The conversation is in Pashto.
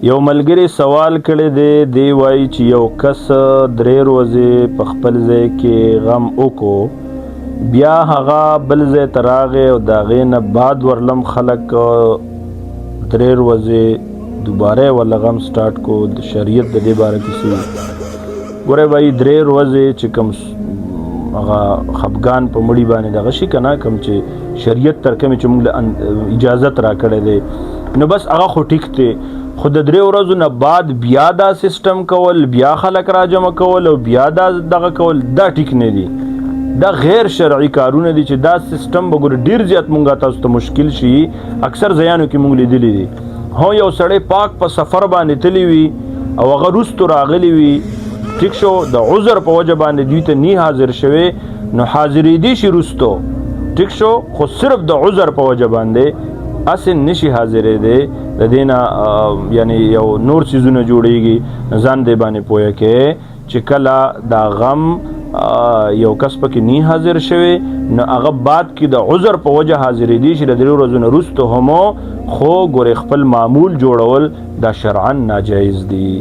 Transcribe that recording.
یو ملګری سوال کړی دی وایي چې یو کس 3 ورځې په خپل ځای کې غم وکړو، بیا هغه بل ځای ته راغی او د هغې نه بعد ورلم خلک 3 ورځې دوباره یې ورله غم سټارټ کو. د شریعت د دې باره کې څه ګورئ وایي 3 ورځې چې کوم هغه خفګان په مړي باندې دغه شي که نه، کوم چې شریعت تر کومې چې موږ له اجازت را کړی دی نو بس هغه خو ټیک دی. خو د 3 ورځو نه بعد بیا دا سیستم کول، بیا خلک را جمع کول او بیا دا دغه کول، دا ټیک نه دي. دا غیر شرعي کارونه دي چې دا سیستم به ګوره ډېر زیات مونږ تاسو ته مشکل شي. اکثر ځایانو کې مونږ لیدلی دي هو یو سړی پاک په سفر باندې تللی وي او هغه وروستو راغلی وي، ټیک شو د عذر په وجه باندې دوی ته نه حاضر شوی نو حاضرېدی شي وروستو، ټیک شو، خو صرف د عذر په وجه باندې اسې نشي حاضرېدی. د دې نه یعنی یو نور څیزونه جوړېږي. ځان دې باندې پوهه کې چې کله دا غم یو کس پکې نه حاضر شوی نو هغه بعد کې د عذر په وجه حاضرېدی شي د 3 ورځو نه وروسته همو، خو ګورې خپل معمول جوړول دا شرعاً ناجایز دي.